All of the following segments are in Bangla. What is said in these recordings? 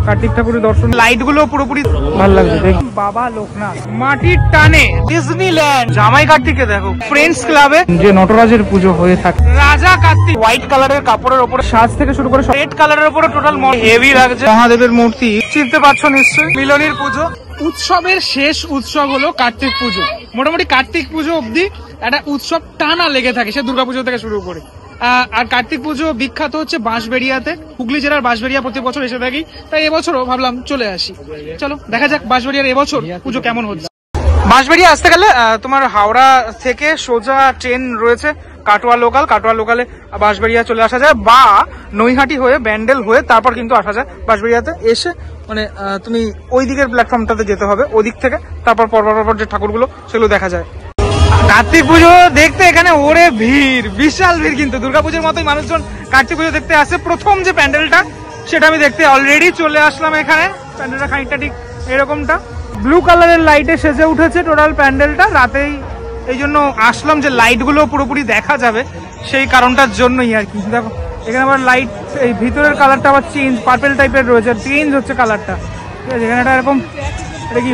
কার্তিক ঠাকুরের দর্শন, লাইট গুলো পুরোপুরি ভালো লাগছে। দেখি বাবা লোকনাথ, মাটির টানে ডিজনিল্যান্ড, জামাই কার্তিকে দেখো, ফ্রেন্ডস ক্লাবে যে নটরাজের পুজো হয়ে থাকে, রাজা কার্তিক হোয়াইট কালারের কাপড়ের উপরে সাজ থেকে শুরু করে রেড কালারের উপরে টোটাল হেভি লাগছে। মহাদেবের মূর্তি চিনতে পারছো নিশ্চয়ই, মিলনের পুজো। উৎসবের শেষ উৎসব হলো কার্তিক পুজো। মোটামুটি কার্তিক পুজো অব্দি একটা উৎসব টানা লেগে থাকে, সে দুর্গাপুজো থেকে শুরু করে। আর কার্তিক পুজো বিখ্যাত হচ্ছে বাঁশবেড়িয়াতে, হুগলি জেলার বাঁশবেড়িয়া প্রতি বছর এসে থাকি, তাই এবছরও ভাবলাম চলে আসি। চলো দেখা যাক বাঁশবেড়িয়ার এবছর পুজো কেমন হচ্ছে। বাঁশবেড়িয়া আসতে গেলে তোমার হাওড়া থেকে সোজা ট্রেন রয়েছে কাটোয়া লোকাল, কাটোয়া লোকালে বাঁশবেড়িয়া চলে আসা যায়, বা নৈহাটি হয়ে ব্যান্ডেল হয়ে তারপর কিন্তু আসা যায় বাঁশবেড়িয়াতে। এসে মানে তুমি ওই দিকের প্ল্যাটফর্মটাতে যেতে হবে, ওদিক থেকে তারপর পরপর যে ঠাকুরগুলো সেগুলো দেখা যায়। কার্তিক পুজো দেখতে এখানে ওরে ভিড়, বিশাল ভিড়, কিন্তু দুর্গাপুজোর মতোই মানুষজন কার্তিক পুজো দেখতে আসে। প্রথম যে প্যান্ডেলটা সেটা আমি দেখতে অলরেডি চলে আসলাম এখানে। প্যান্ডেলটা খানিকটা ঠিক এরকমটা, ব্লু কালারের লাইটে সেজে উঠেছে টোটাল প্যান্ডেলটা। রাতেই এই জন্য আসলাম যে লাইট গুলো পুরোপুরি দেখা যাবে, সেই কারণটার জন্যই আর কি। দেখো এখানে আবার লাইট, এই ভিতরের কালারটা আবার চেঞ্জ, পার্পেল টাইপের রয়েছে, চেঞ্জ হচ্ছে কালারটা, ঠিক আছে। এখানে এরকম এটা কি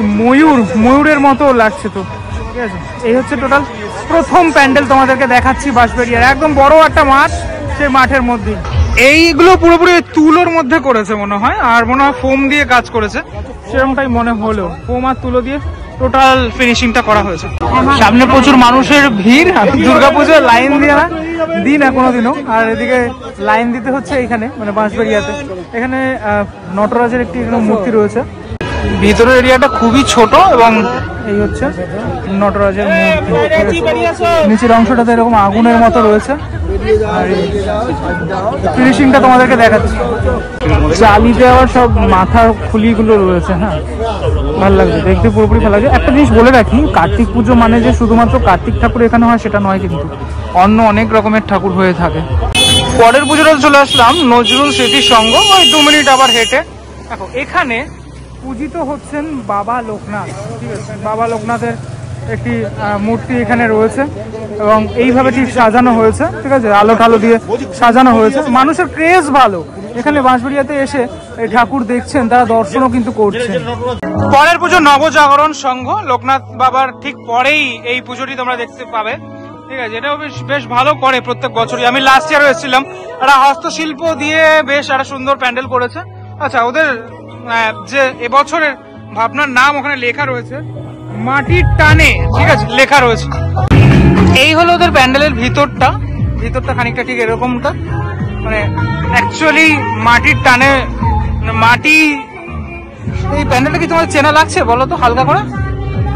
ময়ূরের মতো লাগছে তো, ঠিক আছে। এই হচ্ছে টোটাল প্রথম প্যান্ডেল তোমাদেরকে দেখাচ্ছি বাঁশবেড়িয়ার। একদম বড় একটা মাঠ, সেই মাঠের মধ্যে এইগুলো পুরোপুরি তুলোর মধ্যে করেছে মনে হয়, আর মনে হয় ফোম দিয়ে কাজ করেছে, সেরকমটাই মনে হলো। ফোম আর তুলো দিয়ে টোটাল ফিনিশিংটা করা হয়েছে। সামনে প্রচুর মানুষের ভিড়, দুর্গাপুজোর লাইন দিয়ে না দিই না কোনোদিনও। আর এদিকে লাইন দিতে হচ্ছে এখানে, মানে বাঁশবেড়িয়াতে। এখানে নটরাজের একটি মূর্তি রয়েছে। ভিতরের এরিয়াটা খুবই ছোট, এবং এই হচ্ছে নটরাজের মূর্তি। নিচের অংশটাতে এরকম আগুনের মতো রয়েছে, আর ফিনিশিংটা তোমাদেরকে দেখাচ্ছি। চালিতে আবার সব মাথার খুলিগুলো রয়েছে, হ্যাঁ ভালো লাগছে দেখতে, পুরোপুরি ভালো লাগছে। একটা জিনিস বলে রাখি, কার্তিক পুজো মানে যে শুধুমাত্র কার্তিক ঠাকুর এখানে হয় সেটা নয়, কিন্তু অন্য অনেক রকমের ঠাকুর হয়ে থাকে। পরের পুজোটা চলে আসলাম নজরুল স্মৃতি সংঘ, ওই 2 মিনিট আবার হেঁটে। দেখো এখানে পূজিত হচ্ছেন বাবা লোকনাথ, ঠিক আছে। বাবা লোকনাথের একটি মূর্তি এখানে রয়েছে, এবং এইভাবে ঠিক সাজানো হয়েছে, ঠিক আছে। আলো টালো দিয়ে সাজানো হয়েছে। মানুষের ক্রেজ ভালো, এখানে বাঁশবেড়িয়াতে এসে এই ঠাকুর দেখছেন, তারা দর্শনও কিন্তু করছেন। পরের পুজো নবজাগরণ সংঘ, লোকনাথ বাবার ঠিক পরেই এই পুজোটি তোমরা দেখতে পাবে, ঠিক আছে। এটাও বেশ ভালো করে প্রত্যেক বছরই। আমি লাস্ট ইয়ারও এসেছিলাম, এরা হস্তশিল্প দিয়ে বেশ একটা সুন্দর প্যান্ডেল করেছে। আচ্ছা, ওদের যে এবছরের ভাবনার নাম ওখানে লেখা রয়েছে মাটির টানে, ঠিক আছে, লেখা রয়েছে। এই হলো ওদের প্যান্ডেলের ভিতরটা খানিকটা ঠিক এরকমটা, মানে অ্যাকচুয়ালি মাটির টানে মাটি। এই প্যান্ডেলটা কি তোমার চেনা লাগছে বলো তো হালকা করে?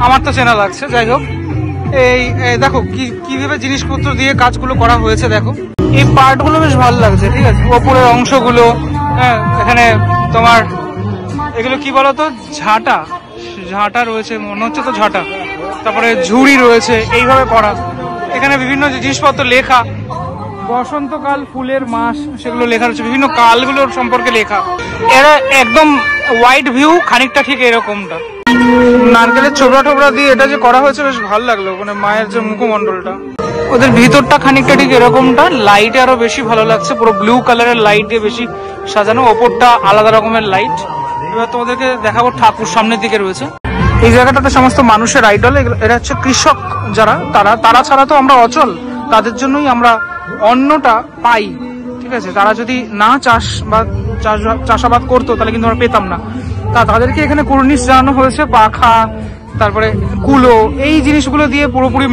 আমার তো চেনা লাগছে। যাই হোক, এই দেখো কিভাবে জিনিসপত্র দিয়ে কাজগুলো করা হয়েছে, দেখো এই পার্ট গুলো বেশ ভালো লাগছে, ঠিক আছে। ওপরের অংশগুলো, হ্যাঁ, এখানে তোমার এগুলো কি বলতো, ঝাঁটা রয়েছে মনে হচ্ছে তো, ঝাঁটা, তারপরে ঝুড়ি রয়েছে, এইভাবে করা। এখানে বিভিন্ন জিনিসপত্র লেখা, বসন্তকাল ফুলের মাস সেগুলো লেখা রয়েছে, বিভিন্ন কালগুলোর সম্পর্কে লেখা। এরা একদম ওয়াইড ভিউ, খানিকটা ঠিক এরকমটা। নারকেলের ছোবড়া দিয়ে এটা যে করা হয়েছে বেশ ভালো লাগলো, মানে মায়ের যে মুখমন্ডলটা। ওদের ভিতরটা খানিকটা ঠিক এরকমটা, লাইটে আরো বেশি ভালো লাগছে, পুরো ব্লু কালারের লাইট দিয়ে বেশি সাজানো, ওপরটা আলাদা রকমের লাইট। এবার তোমাদেরকে দেখাবো ঠাকুর সামনের দিকে রয়েছে। এই জায়গাটাতে সমস্ত মানুষের আইডল, এরা হচ্ছে কৃষক যারা, তারা ছাড়া তো আমরা অচল, তাদের জন্যই আমরা অন্নটা পাই, ঠিক আছে। তারা যদি না চাষাবাদ করতো তাহলে কিন্তু আমরা পেতাম না। তাদেরকে এখানে কুর্নিশ জানানো হয়েছে, পাখা, তারপরে কুলো, এই জিনিসগুলো দিয়ে পুরোপুরি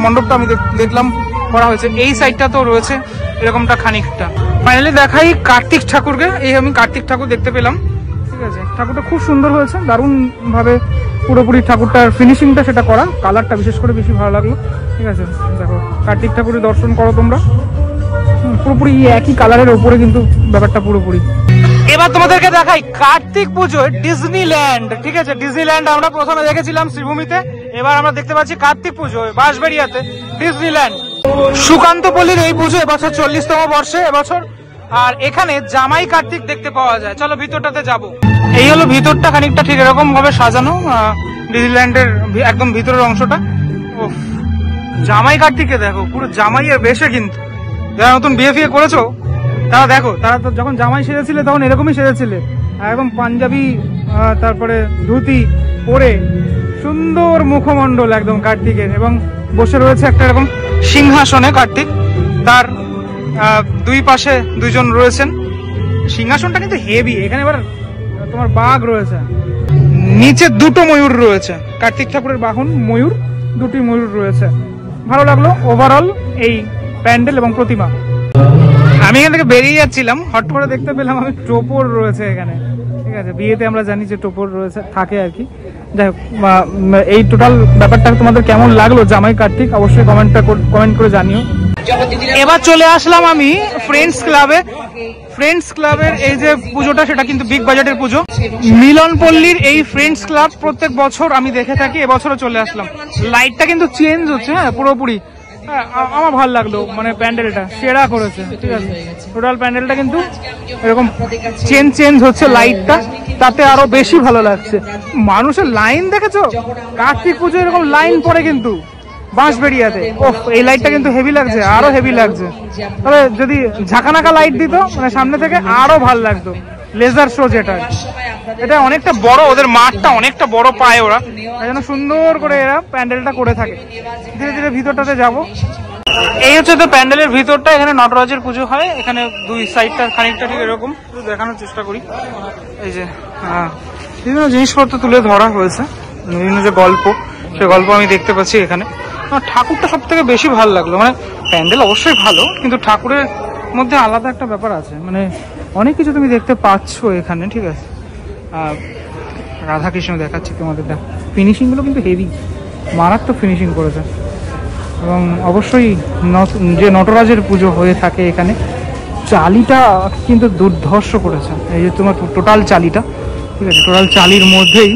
মণ্ডপটা আমি দেখলাম করা হয়েছে। এই সাইডটা তো রয়েছে এরকমটা খানিকটা। ফাইনালি দেখাই কার্তিক ঠাকুরকে। এই আমি কার্তিক ঠাকুর দেখতে পেলাম, ঠিক আছে। ঠাকুরটা খুব সুন্দর হয়েছে, দারুণ ভাবে পুরোপুরি ঠাকুরটার ফিনিশিংটা সেটা করা, কালারটা বিশেষ করে বেশি ভালো লাগলো, ঠিক আছে। দেখো কার্তিক ঠাকুরের দর্শন করো তোমরা, পুরোপুরি একই কালারের ওপরে কিন্তু ব্যাপারটা পুরোপুরি। এবার তোমাদেরকে দেখাই কার্তিক পুজোর ডিজনিল্যান্ড, ঠিক আছে। ডিজনিল্যান্ড আমরা প্রথমে দেখেছিলাম শ্রীভূমিতে, এবার আমরা দেখতে পাচ্ছি কার্তিক পুজো বাঁশবেড়িয়াতে ডিজনিল্যান্ড। সুকান্ত পল্লীর এই পুজো এবছর 40তম বর্ষে এবছর, আর এখানে জামাই কার্তিক দেখতে পাওয়া যায়। চলো ভিতরটাতে যাব। এই হলো ভিতরটা, খানিকটা ঠিক এরকম ভাবে সাজানো, ডিজনিল্যান্ডের একদম ভিতরের অংশটা। জামাই কার্তিককে দেখো, পুরো জামাইয়ের বেশে, কিন্তু যারা নতুন বিয়ে ফিয়ে করেছো তারা দেখো, তারা তো যখন জামাই সেজেছিলে তখন এরকমই সেজেছিলে, একদম পাঞ্জাবি তারপরে ধুতি পরে সুন্দর মুখমণ্ডল একদম কার্তিকের, এবং বসে রয়েছে একটা এরকম সিংহাসনে কার্তিক। তার দুই পাশে দুইজন রয়েছেন। সিংহাসনটা কিন্তু হেভি। এখানে এবার তোমার বাঘ রয়েছে, নিচে দুটো ময়ূর রয়েছে, কার্তিক ঠাকুরের বাহন ময়ূর, দুটি ময়ূর রয়েছে। ভালো লাগলো ওভারঅল এই প্যান্ডেল এবং প্রতিমা। আমি এখান থেকে বেরিয়ে যাচ্ছিলাম, হট করে দেখতে পেলাম আমি টোপর রয়েছে এখানে। ঠিক আছে, বিয়েতে আমরা জানি যে টোপর রয়েছে, থাকে আর কি। যাই হোক, এই টোটাল ব্যাপারটা তোমাদের কেমন লাগলো জামাই কার্তিক অবশ্যই কমেন্ট করে জানিও। এবার চলে আসলাম আমি ফ্রেন্ডস ক্লাবে। ফ্রেন্ডস ক্লাবের এই যে পুজোটা, সেটা কিন্তু বিগ বাজেটের পুজো। মিলনপল্লীর এই ফ্রেন্ডস ক্লাব প্রত্যেক বছর আমি দেখে থাকি, এবছরও চলে আসলাম। লাইটটা কিন্তু চেঞ্জ হচ্ছে, হ্যাঁ পুরোপুরি। আমার ভালো লাগলো, মানে প্যান্ডেলটা সেরা করেছে। ঠিক আছে, টোটাল প্যান্ডেলটা কিন্তু এরকম চেঞ্জ হচ্ছে লাইটটা, তাতে আরো বেশি ভালো লাগছে। মানুষের লাইন দেখেছো? কার্তিক পুজো এরকম লাইন পড়ে কিন্তু বাঁশবেড়িয়াতে। ওহ, এই লাইটটা কিন্তু হেভি লাগছে, আরো হেভি লাগছে। তবে যদি ঝাঁকানাকা লাইট দিত মানে সামনে থেকে, আরো ভালো লাগতো। লেজার শো যেটা, এটা অনেকটা বড়, ওদের মাঠটা অনেকটা বড় পায় ওরা, তাই জন্য সুন্দর করে এরা প্যান্ডেলটা করে থাকে। ধীরে ধীরে ভিতরটাতে যাব। এই হচ্ছে তো প্যান্ডেলের ভিতরটা। এখানে নটরাজের পুজো হয়। এখানে দুই সাইডটা খানিকটা ঠিক এরকম দেখানোর চেষ্টা করি। এই যে বিভিন্ন জিনিসপত্র তুলে ধরা হয়েছে, বিভিন্ন যে গল্প, সে গল্প আমি দেখতে পাচ্ছি এখানে। ঠাকুরটা সব থেকে বেশি ভালো লাগলো। মানে প্যান্ডেল অবশ্যই ভালো, কিন্তু ঠাকুরের মধ্যে আলাদা একটা ব্যাপার আছে, মানে অনেক কিছু তুমি দেখতে পাচ্ছ এখানে। ঠিক আছে, রাধাকৃষ্ণ দেখাচ্ছি তোমাদের। ফিনিশিং গুলো কিন্তু হেভি, মারাত্মক ফিনিশিং করেছে। এবং অবশ্যই যে নটরাজের পুজো হয়ে থাকে এখানে, চালিটা কিন্তু দুর্ধর্ষ করেছে। এই যে তোমার টোটাল চালিটা, ঠিক আছে, টোটাল চালির মধ্যেই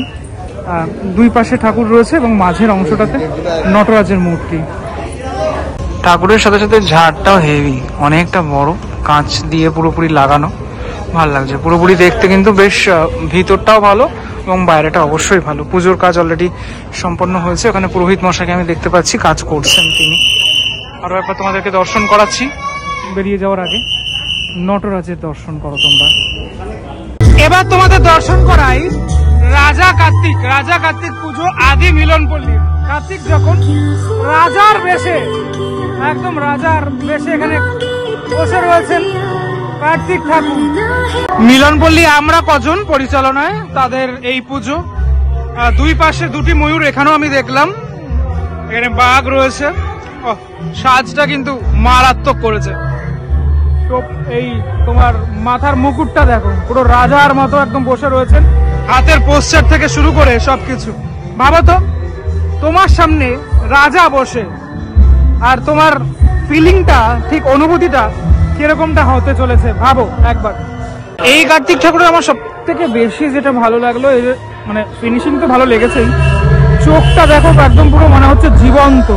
দুই পাশে ঠাকুর রয়েছে এবং মাঝের অংশটাতে নটরাজের মূর্তি। ঠাকুরের সাথে সাথে ঝাড়টাও হেভি, অনেকটা বড়, কাঁচ দিয়ে পুরোপুরি লাগানো, ভালো লাগছে পুরোপুরি দেখতে। কিন্তু বেশ ভিতরটাও ভালো এবং বাইরেটা অবশ্যই ভালো। পুজোর কাজ অলরেডি সম্পন্ন হয়েছে। ওখানে পুরোহিত মশাইকে আমি দেখতে পাচ্ছি, কাজ করছেন তিনি। আরো একবার তোমাদেরকে দর্শন করাচ্ছি বেরিয়ে যাওয়ার আগে। নটরাজের দর্শন করো তোমরা। এবার তোমাদের দর্শন করাই রাজা কার্তিক। রাজা কার্তিক পুজো আদি মিলনপল্লী। কার্তিক যখন রাজার বেশে, একদম রাজার বেশে এখানে বসে রয়েছেন কার্তিক ঠাকুর। মিলনপল্লী আমরা কজন পরিচালনায় তাদের এই পুজো। দুই পাশে দুটি ময়ূর এখানেও আমি দেখলাম, এখানে বাঘ রয়েছে। সাজটা কিন্তু মারাত্মক করেছে। এই তোমার মাথার মুকুটটা দেখো, পুরো রাজার মতো একদম বসে রয়েছেন। হাতের পোস্টার থেকে শুরু করে সবকিছু। ভাবো তো, তোমার সামনে রাজা বসে, আর তোমার ফিলিংটা, ঠিক অনুভূতিটা কিরকমটা হতে চলেছে ভাবো একবার। এই কার্তিক ঠাকুরের আমার সব থেকে বেশি যেটা ভালো লাগলো, এই যে মানে ফিনিশিং তো ভালো লেগেছেই, চোখটা দেখো একদম পুরো মনে হচ্ছে জীবন্ত,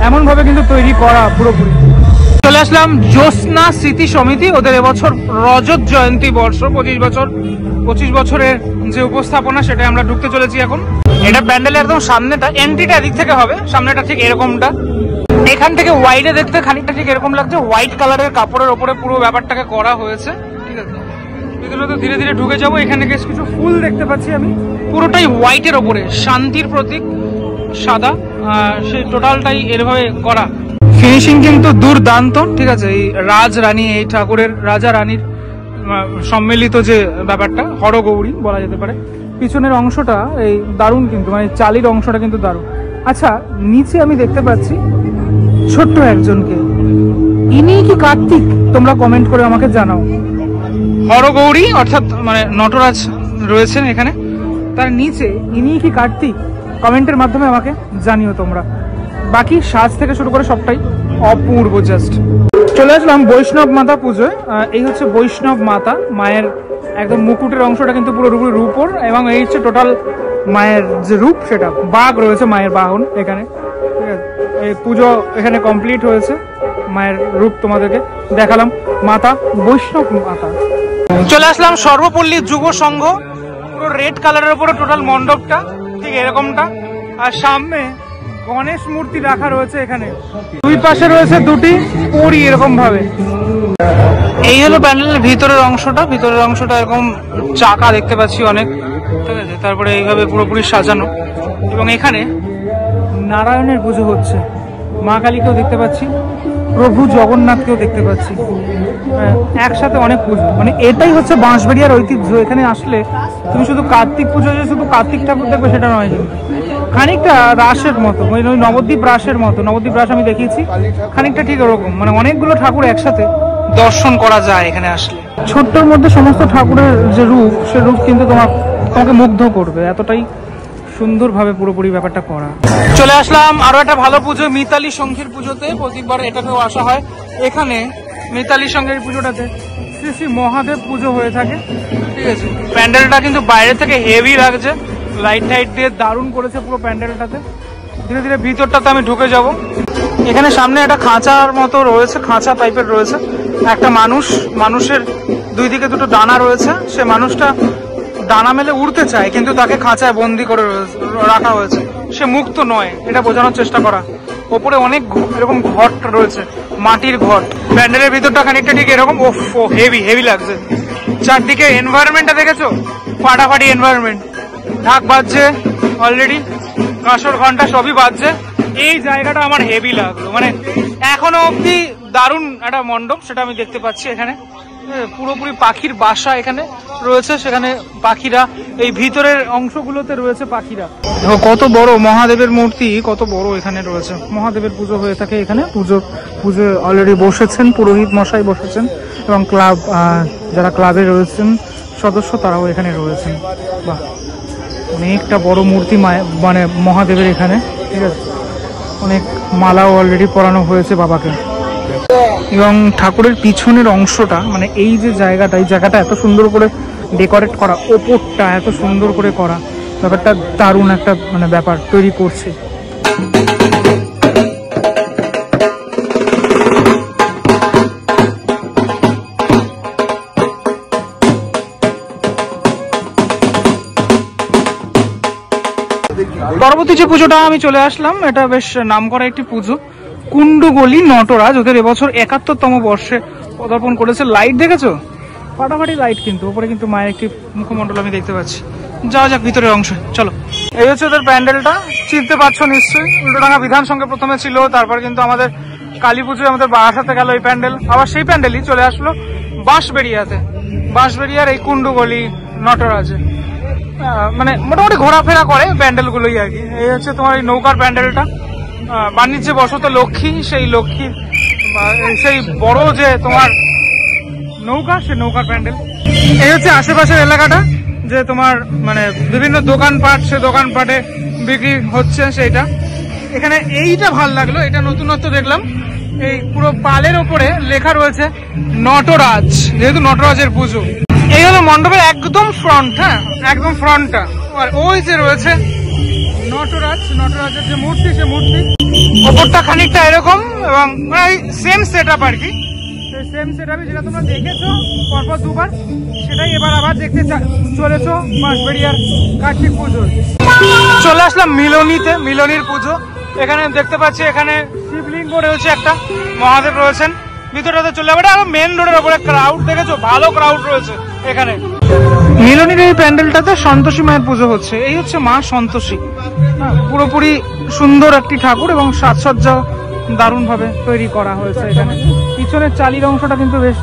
এমন ভাবে কিন্তু তৈরি করা পুরোপুরি। চলে আসলাম জ্যোৎস্না স্মৃতি সমিতি। ওদের এবছর রজত জয়ন্তী বর্ষ, 25 বছরের যে উপস্থাপনা, সেটা আমরা ঢুকতে চলেছি এখন। এটা প্যান্ডেলের একদম সামনেটা, এন্ট্রিটা এদিক থেকে হবে, সামনেটা ঠিক এরকমটা। এখান থেকে ওয়াইডে দেখতে খানিকটা ঠিক এরকম লাগছে। হোয়াইট কালারের কাপড়ের ওপরে পুরো ব্যাপারটাকে করা হয়েছে। ঠিক আছে, ভিতরে তো ধীরে ধীরে ঢুকে যাবো। এখানে বেশ কিছু ফুল দেখতে পাচ্ছি আমি, পুরোটাই হোয়াইটের ওপরে, শান্তির প্রতীক, সাদা, সেই টোটালটাই এরভাবে করা। ফিনিশিং কিন্তু দুর্দান্ত। ঠিক আছে, এই রাজরানী, এই ঠাকুরের রাজা রানীর সম্মিলিত যে ব্যাপারটা, হরগৌরী বলা যেতে পারে। পিছনের অংশটা এই দারুণ, কিন্তু মানে চালির অংশটা কিন্তু দারুণ। আচ্ছা, নিচে আমি দেখতে পাচ্ছি ছোট্ট একজনকে। ইনি কি কার্তিক? তোমরা কমেন্ট করে আমাকে জানাও। হরগৌরী অর্থাৎ মানে নটরাজ রয়েছেন এখানে, তার নিচে ইনি কি কার্তিক? কমেন্টের মাধ্যমে আমাকে জানিও তোমরা। বাকি সাজ থেকে শুরু করে সবটাই অপূর্ব। জাস্ট চলে আসলাম বৈষ্ণব মাতা পুজোয়। এই হচ্ছে বৈষ্ণব মাতা, মায়ের একদম মুকুটের অংশটা কিন্তু পুরোপুরি রূপোর, এবং এই হচ্ছে টোটাল মায়ের যে রূপ, সেটা বাঘ রয়েছে মায়ের বাহন এখানে। ঠিক আছে, এই পুজো এখানে কমপ্লিট হয়েছে। মায়ের রূপ তোমাদেরকে দেখালাম, মাতা বৈষ্ণব মাতা। চলে আসলাম সর্বপল্লী যুব সংঘ। পুরো রেড কালারের উপরে টোটাল মণ্ডপটা ঠিক এরকমটা, আর সামনে গণেশ মূর্তি রাখা রয়েছে। এখানে দুই পাশে রয়েছে দুটি পরী এরকম ভাবে। এই হলো প্যান্ডেলের ভিতরের অংশটা এরকম চাকা দেখতে পাচ্ছি অনেক, ঠিক আছে। তারপরে এইভাবে পুরোপুরি সাজানো, এবং এখানে নারায়ণের পুজো হচ্ছে, মা কালীকেও দেখতে পাচ্ছি, প্রভু জগন্নাথকেও দেখতে পাচ্ছি, একসাথে অনেক পুজো। মানে এটাই হচ্ছে বাঁশবেড়িয়ার ঐতিহ্য। এখানে আসলে তুমি শুধু কার্তিক পুজো যে শুধু কার্তিক ঠাকুর দেখবে সেটা নয়, কিন্তু খানিকটা রাসের মতো, ওই নবদ্বীপ রাসের মতো। নবদ্বীপ রাস আমি দেখিয়েছি, খানিকটা ঠিক ওরকম, মানে অনেকগুলো ঠাকুর একসাথে দর্শন করা যায় এখানে আসলে। ছোট্টর মধ্যে সমস্ত ঠাকুরের যে রূপ, সে রূপ কিন্তু তোমাকে মুগ্ধ করবে, এতটাই সুন্দরভাবে পুরোপুরি ব্যাপারটা করা। চলে আসলাম আরো একটা ভালো পুজো, মিতালি সংঘের পুজোতে। প্রতিবার এটাতেও আসা হয়। এখানে মিতালি সংঘের পুজোটাতে শ্রী শ্রী মহাদেব পুজো হয়ে থাকে, ঠিক আছে। প্যান্ডেলটা কিন্তু বাইরে থেকে হেভি লাগছে, লাইট টাইট দিয়ে দারুণ করেছে পুরো প্যান্ডেলটাতে। ধীরে ধীরে ভিতরটাতে আমি ঢুকে যাব। এখানে সামনে একটা খাঁচার মতো রয়েছে, খাঁচা টাইপের রয়েছে। একটা মানুষের দুই দিকে দুটো ডানা রয়েছে, সে মানুষটা ডানা মেলে উড়তে চায়, কিন্তু তাকে খাঁচায় বন্দি করে রাখা হয়েছে, সে মুক্ত নয়, এটা বোঝানোর চেষ্টা করা। ওপরে অনেক এরকম ঘট রয়েছে, মাটির ঘট। প্যান্ডেলের ভিতরটা খানিকটা ঠিক এরকম, ও হেভি লাগছে। চারদিকে এনভায়রনমেন্টটা দেখেছো, ফাটাফাটি এনভায়রনমেন্ট। ঢাক বাজছে অলরেডি, কাঁসর ঘন্টা সবই বাজছে। এই জায়গাটা আমার হেভি লাগলো, মানে এখনো অব্দি দারুণ একটা মণ্ডপ, সেটা আমি দেখতে পাচ্ছি। এখানে পুরোপুরি পাখির বাসা এখানে রয়েছে, সেখানে পাখিরা এই ভিতরের অংশগুলোতে রয়েছে পাখিরা। কত বড় মহাদেবের মূর্তি, কত বড় এখানে রয়েছে। মহাদেবের পুজো হয়ে থাকে এখানে। পুজো অলরেডি বসেছেন, পুরোহিত মশাই বসেছেন, এবং যারা ক্লাবে রয়েছেন সদস্য, তারাও এখানে রয়েছেন। বাহ, অনেকটা বড় মূর্তি মানে মহাদেবের এখানে, ঠিক আছে। অনেক মালাও অলরেডি পরানো হয়েছে বাবাকে। এবং ঠাকুরের পিছনের অংশটা, মানে এই যে জায়গাটা, এই জায়গাটা এত সুন্দর করে ডেকোরেট করা, ওপরটা এত সুন্দর করে করা, ব্যাপারটা দারুণ একটা মানে ব্যাপার তৈরি করছে। পরবর্তী যে পুজোটা আমি চলে আসলাম, এটা বেশ নামকরা একটি পুজো, কুণ্ডগলি নটরাজ। ওদের এবছর 71তম বর্ষে পদার্পণ করেছে। লাইট দেখেছো, ফাটাফাটি লাইট, কিন্তু ওপরে কিন্তু মায়ের একটি মুখমণ্ডল আমি দেখতে পাচ্ছি। যাওয়া যাক ভিতরের অংশে, চলো। এই হচ্ছে ওদের প্যান্ডেলটা, চিনতে পারছো নিশ্চয়ই। উল্টোডাঙ্গা বিধান সংঘে প্রথমে ছিল, তারপর কিন্তু আমাদের কালী পুজোয় আমাদের বারাসাতে গেল এই প্যান্ডেল, আবার সেই প্যান্ডেলই চলে আসলো বাঁশবেড়িয়াতে, বাঁশবেড়িয়ার এই কুণ্ডগলি নটরাজে। মানে মোটামুটি ঘোরাফেরা করে প্যান্ডেল গুলোই আর কি। এই হচ্ছে তোমার এই নৌকার প্যান্ডেলটা, বাণিজ্যে বসত লক্ষ্মী, সেই লক্ষ্মী সেই বড় যে তোমার নৌকা, সে নৌকার প্যান্ডেল। এই হচ্ছে আশেপাশের এলাকাটা, যে তোমার মানে বিভিন্ন দোকানপাট, সে দোকানপাটে বিক্রি হচ্ছে সেইটা। এখানে এইটা ভাল লাগলো, এটা নতুনত্ব দেখলাম। এই পুরো পালের ওপরে লেখা রয়েছে নটরাজ, যেহেতু নটরাজের পুজো। এই হলো মণ্ডপের একদম ফ্রন্ট, হ্যাঁ একদম ফ্রন্টটা। আর ওই যে রয়েছে নটরাজের যে মূর্তি, সে মূর্তি ওপরটা খানিকটা এরকম, এবং সেম সেট আপ আর কি। সেম সেট আপে যেটা তোমরা দেখেছো পরপর দুবার, সেটাই এবার আবার দেখতে চলেছো বাঁশবেড়িয়ার কার্তিক পুজো। চলে আসলাম মিলনীতে, মিলনীর পুজো। এখানে দেখতে পাচ্ছি এখানে শিবলিঙ্গ রয়েছে, একটা মহাদেব রয়েছেন। ভিতরটাতে চলে যাবে, আর মেন রোডের ওপরে ক্রাউড দেখেছো, ভালো ক্রাউড রয়েছে এখানে। মিলনীর এই প্যান্ডেলটাতে সন্তোষী মায়ের পুজো হচ্ছে। এই হচ্ছে মা সন্তোষী, পুরোপুরি সুন্দর একটি ঠাকুর, এবং সাজসজ্জা দারুণ ভাবে তৈরি করা হয়েছে এখানে। পিছনের চালির অংশটা কিন্তু বেশ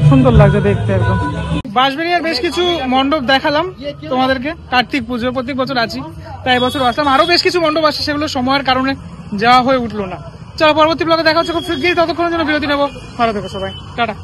সুন্দর লাগছে দেখতে একদম। বাঁশবেড়িয়ার বেশ কিছু মণ্ডপ দেখালাম তোমাদেরকে, কার্তিক পুজো প্রত্যেক বছর আছি, তাই বছর আসলাম। আরো বেশ কিছু মণ্ডপ আছে, সেগুলো সময়ের কারণে যাওয়া হয়ে উঠলো না। চলো পরবর্তী ব্লগে দেখা হচ্ছে খুব শিগগিরই, ততক্ষণের জন্য বিরতি নেবো। ভালো থেকো সবাই, টাটা।